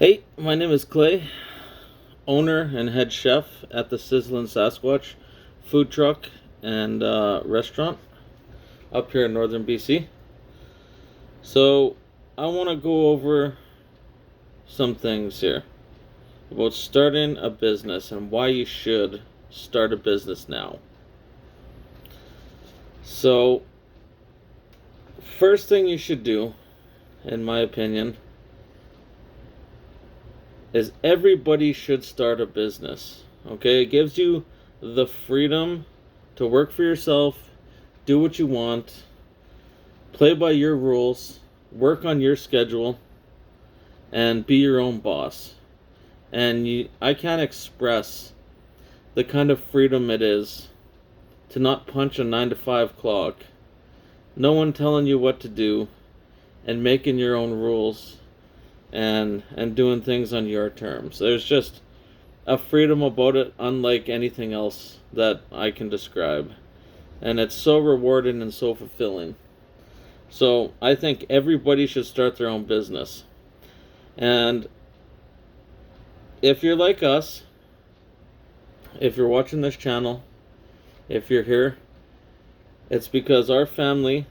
Hey, my name is Clay, owner and head chef at the Sizzlin' Sasquatch food truck and restaurant up here in northern BC. So, I want to go over some things here about starting a business and why you should start a business now. So, first thing you should do, in my opinion, is everybody should start a business. Okay, it gives you the freedom to work for yourself, do what you want, play by your rules, work on your schedule, and be your own boss. And I can't express the kind of freedom it is to not punch a 9 to 5 clock, no one telling you what to do, and making your own rules and doing things on your terms. There's just a freedom about it unlike anything else that I can describe. And it's so rewarding and so fulfilling. So I think everybody should start their own business. And if you're like us, if you're watching this channel, if you're here, it's because our family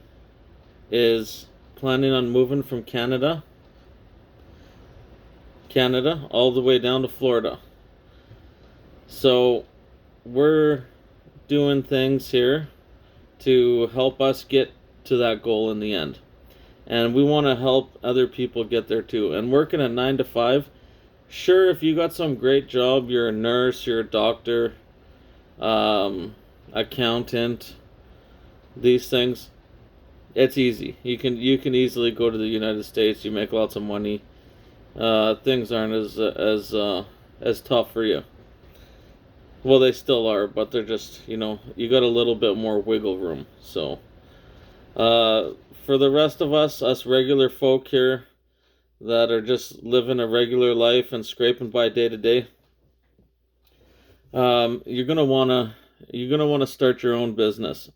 is planning on moving from Canada all the way down to Florida. So we're doing things here to help us get to that goal in the end. And we want to help other people get there too. And working a 9 to 5, sure, if you got some great job, you're a nurse, you're a doctor, accountant, these things, it's easy. You can easily go to the United States, you make lots of money. Things aren't as tough for you. Well, they still are, but they're just, you got a little bit more wiggle room. So, for the rest of us regular folk here that are just living a regular life and scraping by day to day, you're gonna wanna start your own business,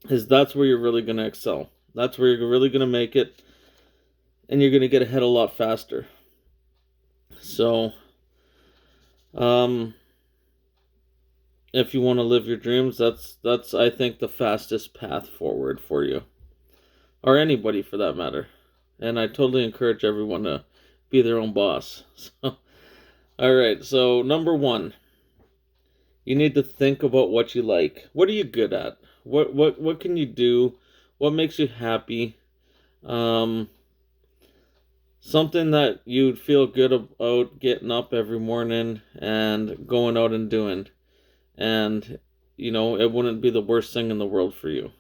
because that's where you're really gonna excel. That's where you're really gonna make it, and you're gonna get ahead a lot faster. So, if you want to live your dreams, that's I think the fastest path forward for you, or anybody for that matter. And I totally encourage everyone to be their own boss. So, all right. So number one, you need to think about what you like. What are you good at? What can you do? What makes you happy? Something that you'd feel good about getting up every morning and going out and doing. And, it wouldn't be the worst thing in the world for you.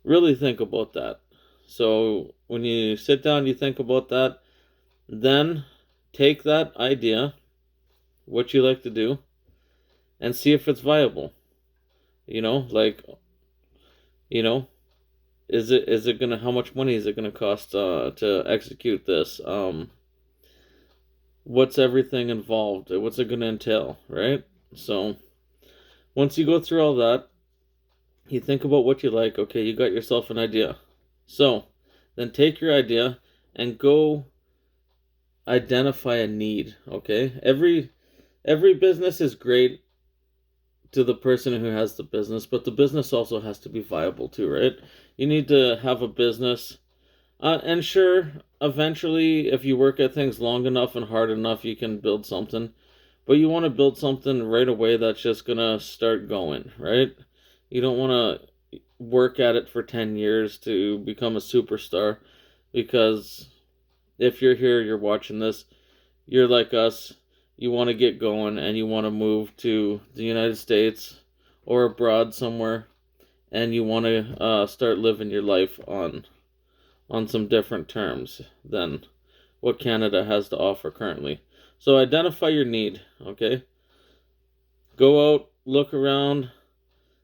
Really think about that. So when you sit down, you think about that, then take that idea, what you like to do, and see if it's viable. Is it gonna, how much money is it gonna cost to execute this? What's everything involved? What's it gonna entail, right? So once you go through all that, you think about what you like. Okay, you got yourself an idea. So then take your idea and go identify a need. Okay, every business is great to the person who has the business, but the business also has to be viable too, right? You need to have a business, and sure, eventually, if you work at things long enough and hard enough, you can build something. But you want to build something right away that's just gonna start going, right? You don't want to work at it for 10 years to become a superstar, because if you're here, you're watching this, you're like us, you want to get going and you want to move to the United States or abroad somewhere, and you want to start living your life on some different terms than what Canada has to offer currently. So identify your need, okay? Go out, look around,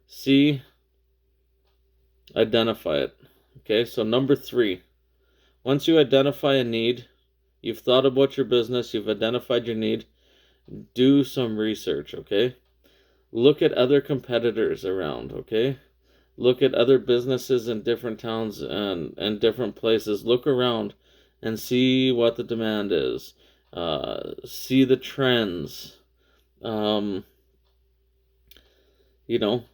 see, identify it. Okay, so number 3, once you identify a need, you've thought about your business, you've identified your need, do some research, okay? Look at other competitors around, okay? Look at other businesses in different towns and different places. Look around and see what the demand is. See the trends. Um, you know,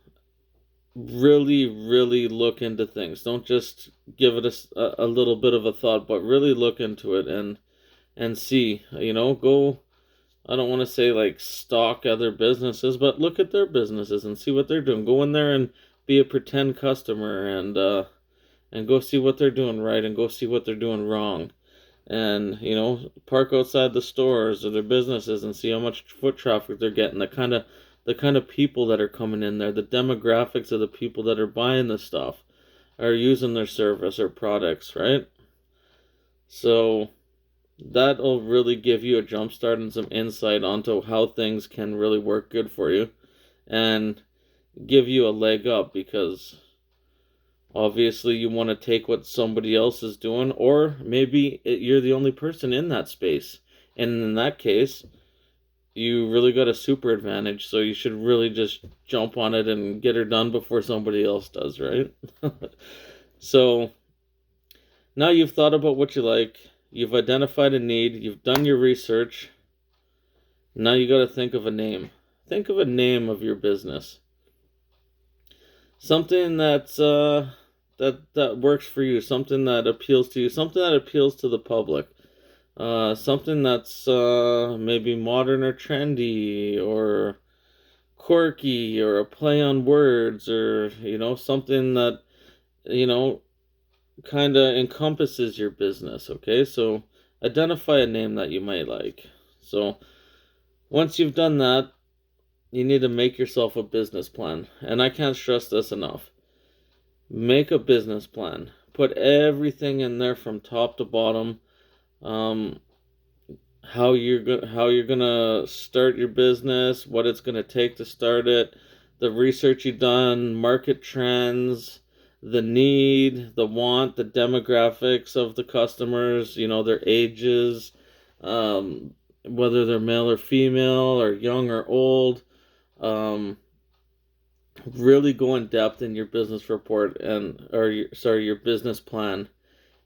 really, really look into things. Don't just give it a little bit of a thought, but really look into it and see. Go. I don't want to say like stalk other businesses, but look at their businesses and see what they're doing. Go in there and be a pretend customer and go see what they're doing right and go see what they're doing wrong. And park outside the stores or their businesses and see how much foot traffic they're getting, the kind of people that are coming in there, the demographics of the people that are buying the stuff, are using their service or products, right? So that'll really give you a jump start and some insight onto how things can really work good for you and give you a leg up, because obviously you want to take what somebody else is doing, or maybe you're the only person in that space. And in that case, you really got a super advantage, so you should really just jump on it and get her done before somebody else does, right? So now you've thought about what you like, you've identified a need, you've done your research. Now you got to think of a name. Think of a name of your business. Something that works for you, something that appeals to you, something that appeals to the public. Something that's maybe modern or trendy or quirky or a play on words, or something that kind of encompasses your business. Okay, so identify a name that you might like. So once you've done that, you need to make yourself a business plan, and I can't stress this enough. Make a business plan. Put everything in there from top to bottom. How you're gonna start your business, what it's gonna take to start it, the research you've done, market trends, the need, the want, the demographics of the customers, their ages, whether they're male or female or young or old. Really go in depth in your business report your business plan,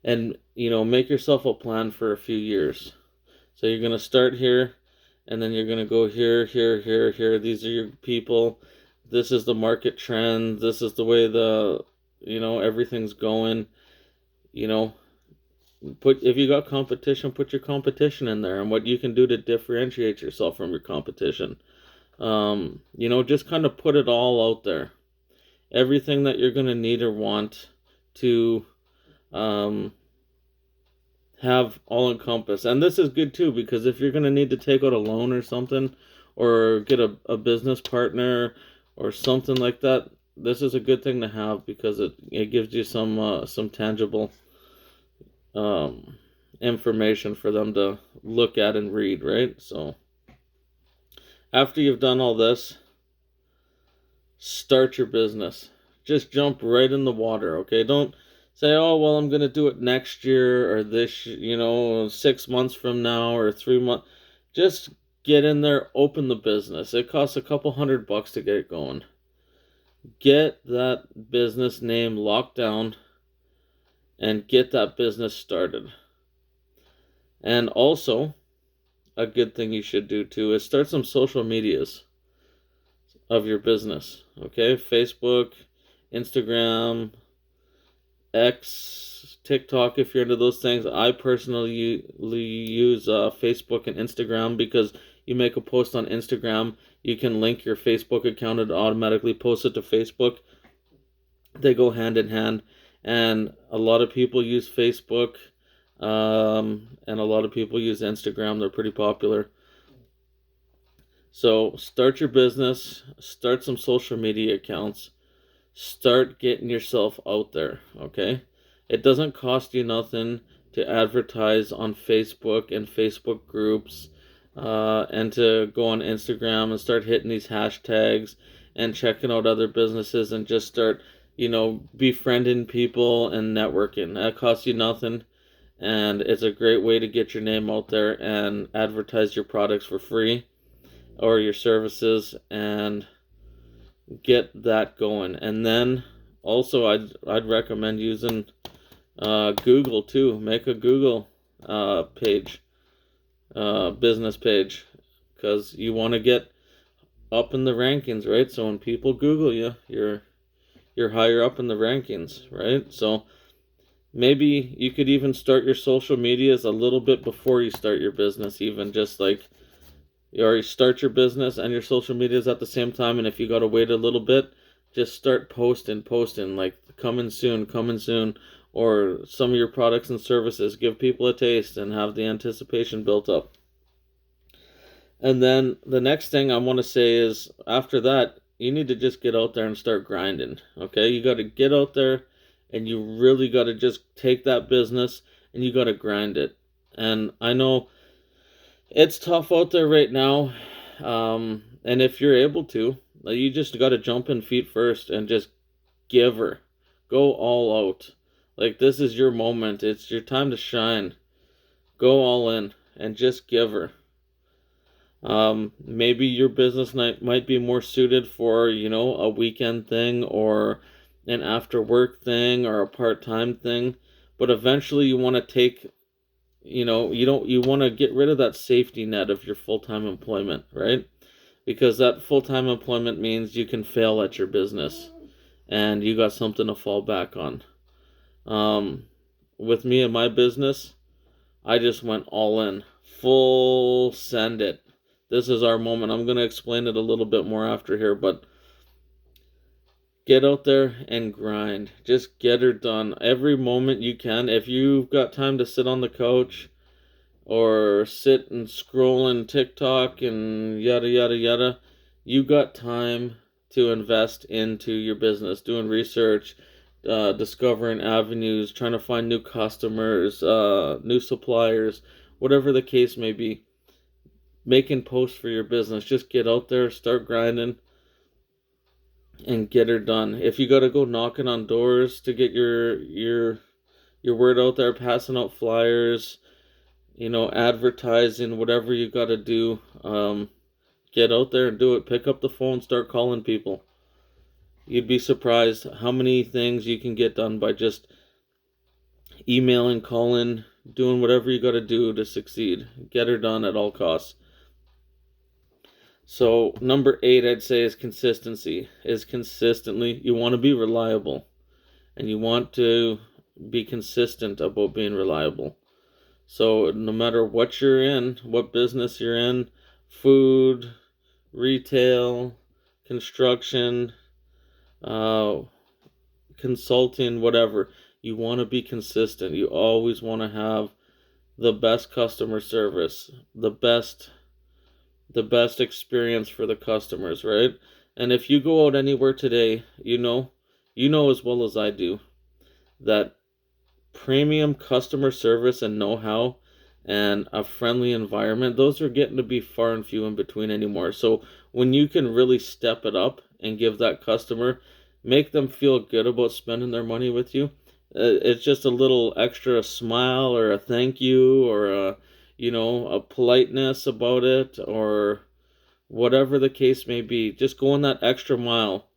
and make yourself a plan for a few years. So you're going to start here, and then you're going to go here, here, here, here. These are your people. This is the market trend. This is the way everything's going. If you got competition, put your competition in there and what you can do to differentiate yourself from your competition. Just kind of put it all out there. Everything that you're going to need or want to have all encompassed. And this is good too, because if you're going to need to take out a loan or something, or get a business partner or something like that, this is a good thing to have, because it gives you some tangible information for them to look at and read, right? So after you've done all this, start your business. Just jump right in the water, okay? Don't say, oh, well, I'm going to do it next year or this, 6 months from now or 3 months. Just get in there, open the business. It costs a couple $100 to get it going. Get that business name locked down and get that business started. And also, a good thing you should do too is start some social medias of your business. Okay, Facebook, Instagram, X, TikTok, if you're into those things. I personally use Facebook and Instagram, because you make a post on Instagram, you can link your Facebook account and automatically post it to Facebook. They go hand in hand, and a lot of people use Facebook, and a lot of people use Instagram. They're pretty popular. So start your business, start some social media accounts, start getting yourself out there, okay? It doesn't cost you nothing to advertise on Facebook and Facebook groups, and to go on Instagram and start hitting these hashtags and checking out other businesses and just start, befriending people and networking. That costs you nothing, and it's a great way to get your name out there and advertise your products for free or your services, and get that going. And then also I'd recommend using Google too. Make a Google page, business page, because you want to get up in the rankings, right? So when people Google you, you're higher up in the rankings, right? So maybe you could even start your social medias a little bit before you start your business, even just like you already start your business and your social medias at the same time. And if you got to wait a little bit, just start posting like coming soon, or some of your products and services. Give people a taste and have the anticipation built up. And then the next thing I want to say is after that, you need to just get out there and start grinding. Okay? You got to get out there and you really got to just take that business and you got to grind it. And I know it's tough out there right now. And if you're able to, you just got to jump in feet first and just give her. Go all out. Like, this is your moment. It's your time to shine. Go all in and just give her. Maybe your business might be more suited for, a weekend thing or an after work thing or a part-time thing. But eventually you want to take, you want to get rid of that safety net of your full-time employment, right? Because that full-time employment means you can fail at your business and you got something to fall back on. With me and my business, I just went all in, full send it. This is our moment. I'm going to explain it a little bit more after here, but get out there and grind. Just get her done every moment you can. If you've got time to sit on the couch or sit and scroll in TikTok and yada, yada, yada, you got time to invest into your business, doing research, discovering avenues, trying to find new customers, new suppliers, whatever the case may be. Making posts for your business. Just get out there, start grinding, and get her done. If you gotta go knocking on doors to get your word out there, passing out flyers, advertising, whatever you gotta do, get out there and do it. Pick up the phone, start calling people. You'd be surprised how many things you can get done by just emailing, calling, doing whatever you gotta do to succeed. Get her done at all costs. So number 8, I'd say, is consistency. You want to be reliable, and you want to be consistent about being reliable. So no matter what you're in, what business you're in, food, retail, construction, consulting, whatever, you want to be consistent. You always want to have the best customer service, the best experience for the customers, right? And if you go out anywhere today, you know as well as I do that premium customer service and know-how and a friendly environment, those are getting to be far and few in between anymore. So when you can really step it up and give that customer, make them feel good about spending their money with you, it's just a little extra smile or a thank you or a politeness about it, or whatever the case may be. Just going that extra mile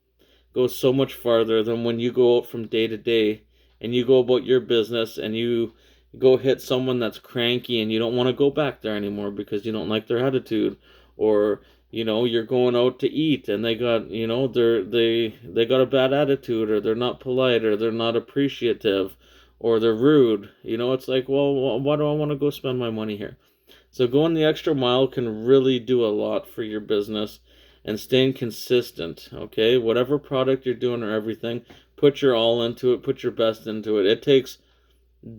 goes so much farther than when you go out from day to day and you go about your business and you go hit someone that's cranky and you don't want to go back there anymore because you don't like their attitude, or you're going out to eat and they got they got a bad attitude, or they're not polite, or they're not appreciative, or they're rude. It's like, well, why do I want to go spend my money here? So going the extra mile can really do a lot for your business, and staying consistent, okay? Whatever product you're doing or everything, put your all into it, put your best into it. It takes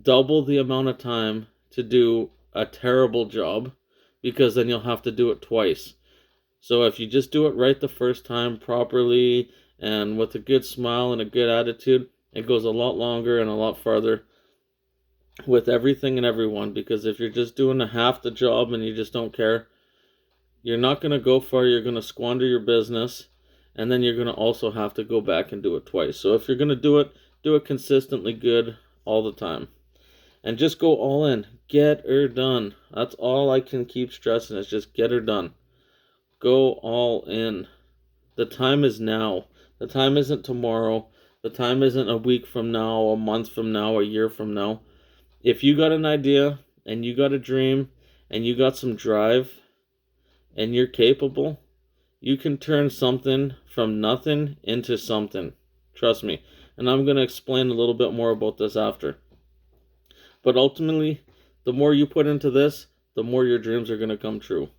double the amount of time to do a terrible job, because then you'll have to do it twice. So if you just do it right the first time properly and with a good smile and a good attitude, it goes a lot longer and a lot farther with everything and everyone. Because if you're just doing a half the job and you just don't care, you're not going to go far. You're going to squander your business, and then you're going to also have to go back and do it twice. So if you're going to do it consistently good all the time. And just go all in. Get her done. That's all I can keep stressing, is just get her done. Go all in. The time is now. The time isn't tomorrow. The time isn't a week from now, a month from now, a year from now. If you got an idea and you got a dream and you got some drive and you're capable, you can turn something from nothing into something. Trust me. And I'm going to explain a little bit more about this after. But ultimately, the more you put into this, the more your dreams are going to come true.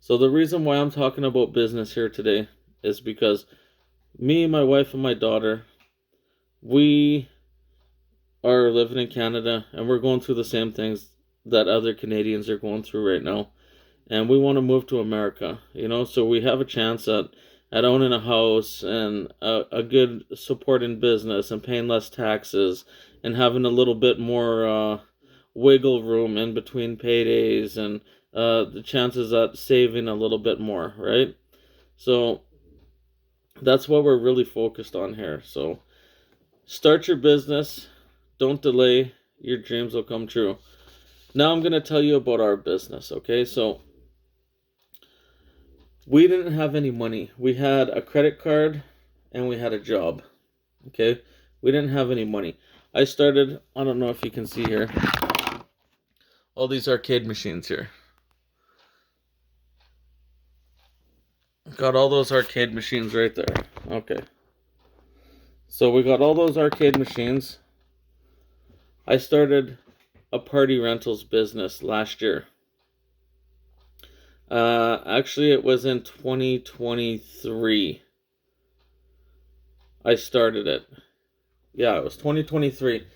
So the reason why I'm talking about business here today is because me, my wife, and my daughter, we are living in Canada and we're going through the same things that other Canadians are going through right now. And we want to move to America, so we have a chance at owning a house and a good support in business and paying less taxes and having a little bit more wiggle room in between paydays and the chances at saving a little bit more, right? So that's what we're really focused on here. So start your business. Don't delay. Your dreams will come true. Now I'm going to tell you about our business, okay? So we didn't have any money. We had a credit card and we had a job, okay? We didn't have any money. I don't know if you can see here, all these arcade machines here. Got all those arcade machines right there. Okay. So we got all those arcade machines. I started a party rentals business last year. Actually, it was in 2023. I started it. Yeah, it was 2023.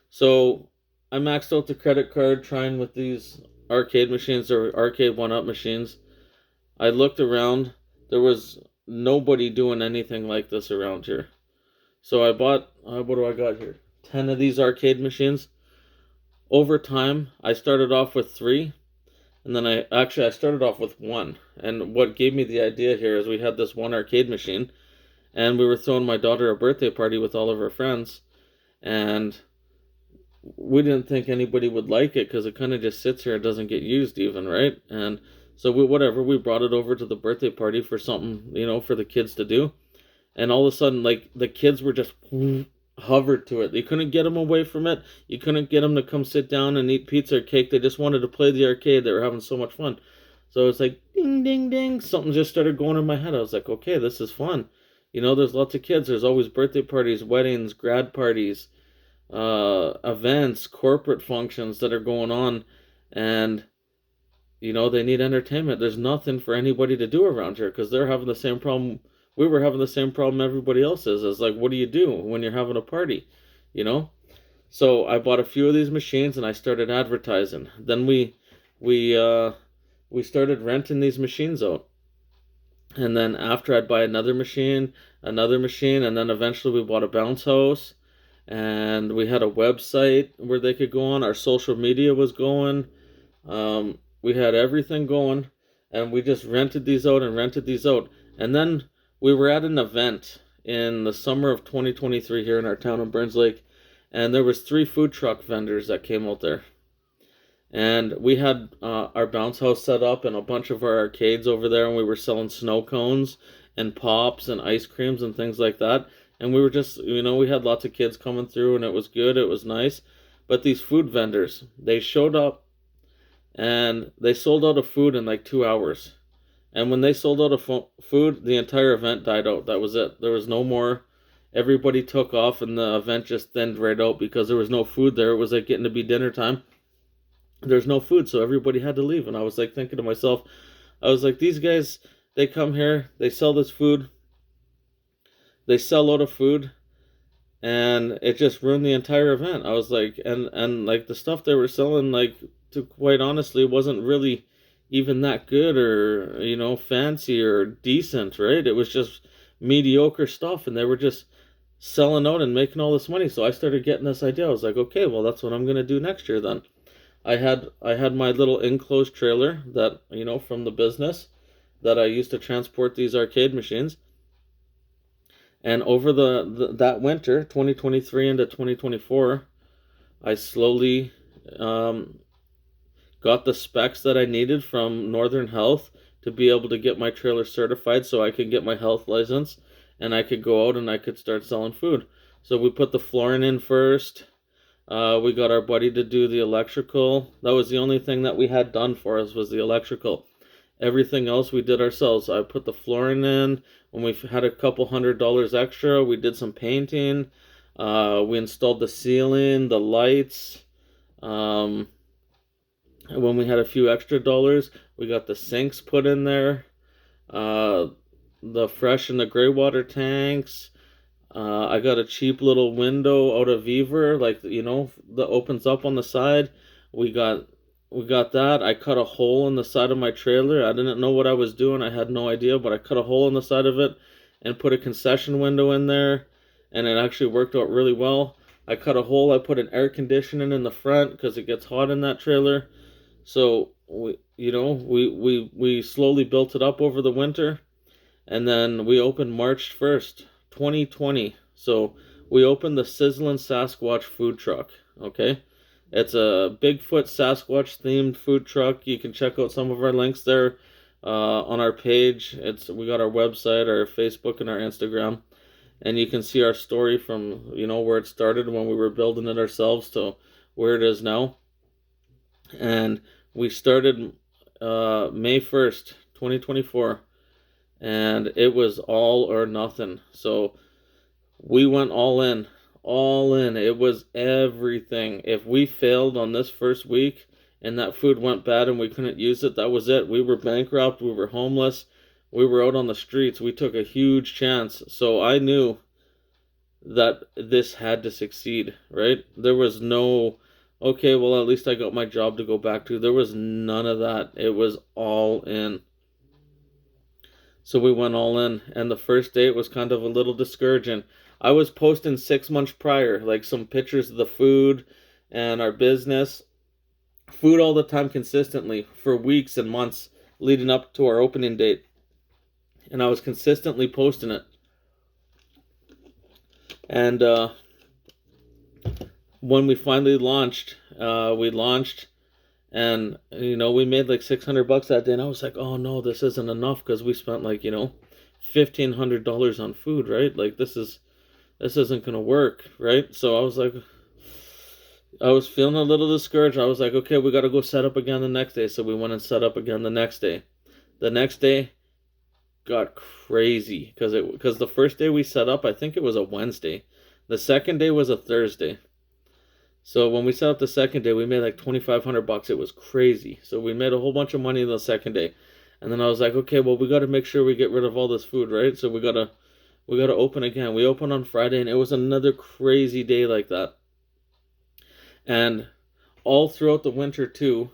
So I maxed out the credit card trying with these arcade machines or arcade one-up machines. I looked around. There was nobody doing anything like this around here. So I bought, what do I got here? 10 of these arcade machines. Over time, I started off with 3. And then I started off with 1. And what gave me the idea here is we had this one arcade machine. And we were throwing my daughter a birthday party with all of her friends. And we didn't think anybody would like it because it kind of just sits here. It doesn't get used even, right? And so we brought it over to the birthday party for something, for the kids to do. And all of a sudden, like, the kids were just hovered to it. You couldn't get them away from it. You couldn't get them to come sit down and eat pizza or cake. They just wanted to play the arcade. They were having so much fun. So it's like, ding, ding, ding. Something just started going in my head. I was like, okay, this is fun. There's lots of kids. There's always birthday parties, weddings, grad parties, events, corporate functions that are going on. And they need entertainment. There's nothing for anybody to do around here because they're having the same problem. We were having the same problem everybody else is. It's like, what do you do when you're having a party? So I bought a few of these machines and I started advertising. Then we started renting these machines out. And then after I'd buy another machine, and then eventually we bought a bounce house. And we had a website where they could go on. Our social media was going. We had everything going, and we just rented these out. And then we were at an event in the summer of 2023 here in our town of Burns Lake, and there was 3 food truck vendors that came out there. And we had our bounce house set up and a bunch of our arcades over there, and we were selling snow cones and pops and ice creams and things like that. And we were just, we had lots of kids coming through, and it was good, it was nice. But these food vendors, they showed up, and they sold out of food in like 2 hours. And when they sold out of food, the entire event died out. That was it. There was no more. Everybody took off, and the event just thinned right out because there was no food there. It was like getting to be dinner time. There's no food, so everybody had to leave. And I was like thinking to myself, I was like, these guys, they come here, they sell this food, they sell out of food, and it just ruined the entire event. I was like, and like the stuff they were selling, like, to quite honestly, wasn't really even that good or, fancy or decent, right? It was just mediocre stuff, and they were just selling out and making all this money. So I started getting this idea. I was like, okay, well, that's what I'm going to do next year then. I had my little enclosed trailer that, from the business that I used to transport these arcade machines. And over that winter, 2023 into 2024, I slowly got the specs that I needed from Northern Health to be able to get my trailer certified so I could get my health license and I could go out and I could start selling food. So we put the flooring in first. We got our buddy to do the electrical. That was the only thing that we had done for us was the electrical. Everything else we did ourselves. I put the flooring in. When we had a couple $100 extra, we did some painting. We installed the ceiling, the lights. When we had a few extra dollars, we got the sinks put in there. The fresh and the gray water tanks. I got a cheap little window out of Beaver, like that opens up on the side. We got that. I cut a hole in the side of my trailer. I didn't know what I was doing. I had no idea, but I cut a hole in the side of it and put a concession window in there, and it actually worked out really well. I cut a hole. I put an air conditioning in the front because it gets hot in that trailer. So we slowly built it up over the winter, and then we opened March 1st, 2020. So we opened the Sizzlin' Sasquatch food truck. Okay, it's a Bigfoot Sasquatch themed food truck. You can check out some of our links there on our page. We got our website, our Facebook, and our Instagram, and you can see our story from where it started when we were building it ourselves to where it is now. And we started May 1st, 2024, and it was all or nothing. So we went all in, all in. It was everything. If we failed on this first week and that food went bad and we couldn't use it, that was it. We were bankrupt. We were homeless. We were out on the streets. We took a huge chance. So I knew that this had to succeed, right? There was no, okay, well, at least I got my job to go back to. There was none of that. It was all in. So we went all in, and the first day it was kind of a little discouraging. I was posting 6 months prior, like some pictures of the food and our business. Food all the time consistently for weeks and months leading up to our opening date. And I was consistently posting it. And when we finally launched, and we made like $600 that day, and I was like, oh no, this isn't enough, because we spent like $1,500 on food, right? Like this isn't gonna work, right? So I was feeling a little discouraged. I was like, okay, we got to go set up again the next day. So we went and set up again the next day. The next day got crazy because the first day we set up, I think it was a Wednesday. The second day was a Thursday. So when we set up the second day, we made like $2,500. It was crazy. So we made a whole bunch of money the second day. And then I was like, okay, well, we got to make sure we get rid of all this food, right? So we got to open again. We opened on Friday, and it was another crazy day like that. And all throughout the winter too,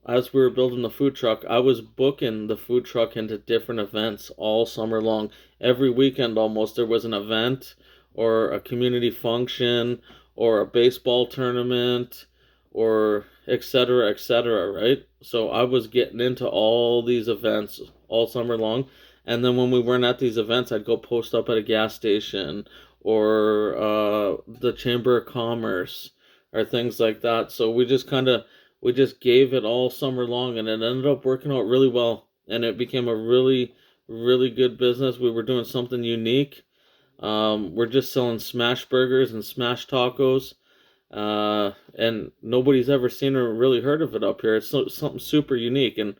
as we were building the food truck, I was booking the food truck into different events all summer long. Every weekend almost there was an event or a community function or a baseball tournament or etc., right? So I was getting into all these events all summer long. And then when we weren't at these events, I'd go post up at a gas station or the Chamber of Commerce or things like that. So we just gave it all summer long, and it ended up working out really well, and it became a really, really good business. We were doing something unique. We're just selling smash burgers and smash tacos, and nobody's ever seen or really heard of it up here. It's something super unique, and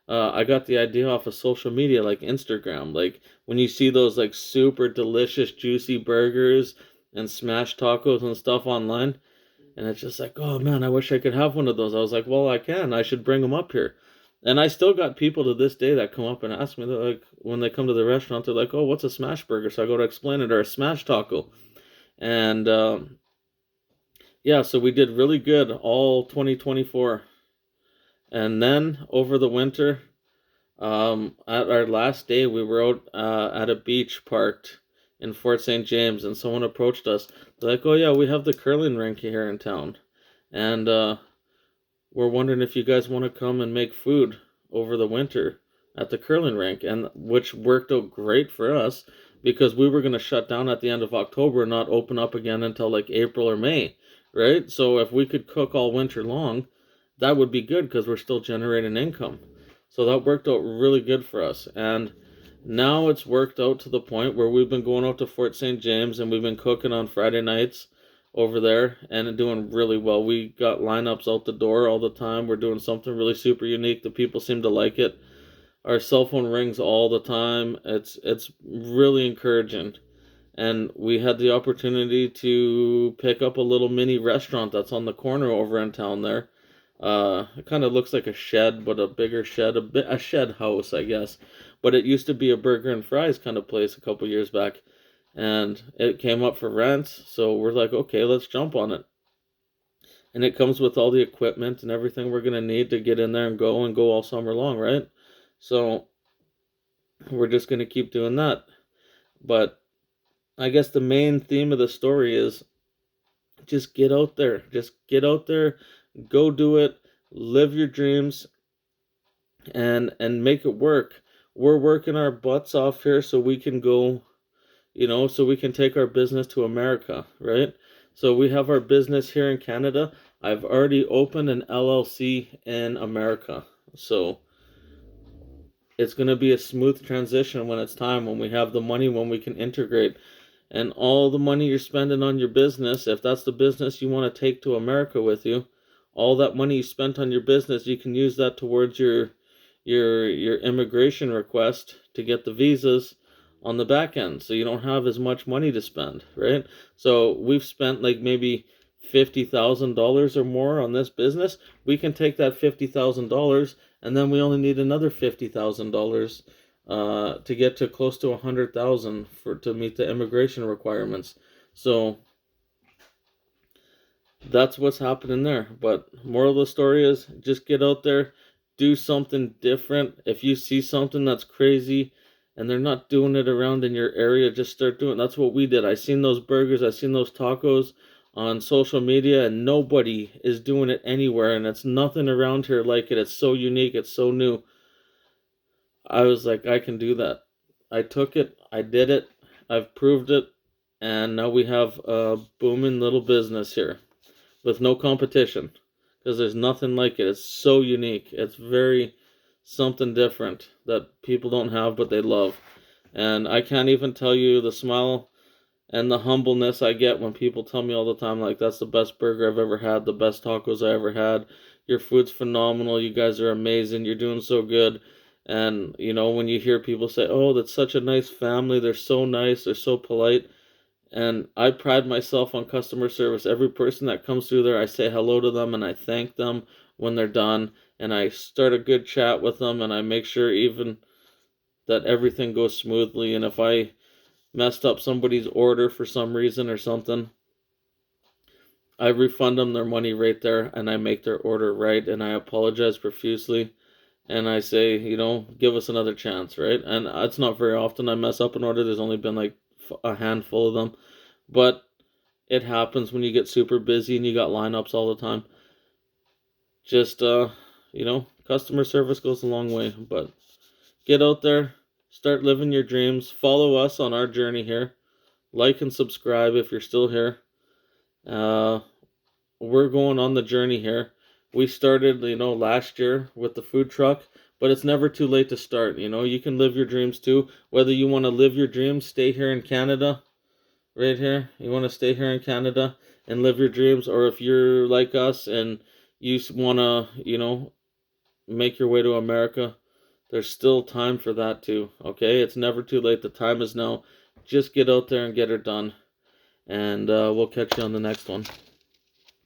I got the idea off of social media like Instagram. Like when you see those like super delicious, juicy burgers and smash tacos and stuff online, and it's just like, oh man, I wish I could have one of those. I was like, well, I can. I should bring them up here. And I still got people to this day that come up and ask me, like, when they come to the restaurant, they're like, oh, what's a smash burger? So I go to explain it, or a smash taco. And yeah, so we did really good all 2024. And then over the winter, at our last day, we were out at a beach parked in Fort St. James, and someone approached us. They're like, oh yeah, we have the curling rink here in town, and we're wondering if you guys want to come and make food over the winter at the curling rink, and which worked out great for us because we were going to shut down at the end of October and not open up again until like April or May, right? So if we could cook all winter long, that would be good because we're still generating income. So that worked out really good for us. And now it's worked out to the point where we've been going out to Fort St. James and we've been cooking on Friday nights over there and doing really well. We got lineups out the door all the time. We're doing something really super unique. The people seem to like it. Our cell phone rings all the time. It's really encouraging. And we had the opportunity to pick up a little mini restaurant that's on the corner over in town there. It kind of looks like a shed, but a bigger shed, a shed house, I guess. But it used to be a burger and fries kind of place a couple years back, and it came up for rent. So we're like, okay, let's jump on it. And it comes with all the equipment and everything we're gonna need to get in there and go all summer long, right? So we're just gonna keep doing that. But I guess the main theme of the story is just get out there. Just get out there, go do it, live your dreams, and make it work. We're working our butts off here so we can go, so we can take our business to America, right? So we have our business here in Canada. I've already opened an LLC in America. So it's going to be a smooth transition when it's time, when we have the money, when we can integrate. And all the money you're spending on your business, if that's the business you want to take to America with you, all that money you spent on your business, you can use that towards your immigration request to get the visas on the back end, so you don't have as much money to spend, right? So we've spent like maybe $50,000 or more on this business. We can take that $50,000 and then we only need another $50,000 to get to close to 100,000 to meet the immigration requirements. So that's what's happening there. But moral of the story is just get out there, do something different. If you see something that's crazy and they're not doing it around in your area, just start doing it. That's what we did. I seen those burgers, I seen those tacos on social media, and nobody is doing it anywhere, and it's nothing around here like it. It's so unique, it's so new. I was like, I can do that. I took it, I did it, I've proved it, and now we have a booming little business here with no competition, because there's nothing like it. It's so unique. It's very something different that people don't have but they love. And I can't even tell you the smile and the humbleness I get when people tell me all the time, like, that's the best burger I've ever had, the best tacos I ever had. Your food's phenomenal. You guys are amazing. You're doing so good. And, when you hear people say, oh, that's such a nice family. They're so nice. They're so polite. And I pride myself on customer service. Every person that comes through there, I say hello to them and I thank them when they're done. And I start a good chat with them and I make sure even that everything goes smoothly. And if I messed up somebody's order for some reason or something, I refund them their money right there and I make their order right and I apologize profusely. And I say, give us another chance, right? And it's not very often I mess up an order. There's only been like a handful of them. But it happens when you get super busy and you got lineups all the time. Just, customer service goes a long way. But get out there, start living your dreams. Follow us on our journey here. Like and subscribe if you're still here. We're going on the journey here. We started, last year with the food truck, but it's never too late to start. You can live your dreams too. Whether you want to live your dreams, stay here in Canada, right here. You want to stay here in Canada and live your dreams, or if you're like us and you want to, make your way to America, there's still time for that too, okay? It's never too late. The time is now. Just get out there and get it done. And we'll catch you on the next one.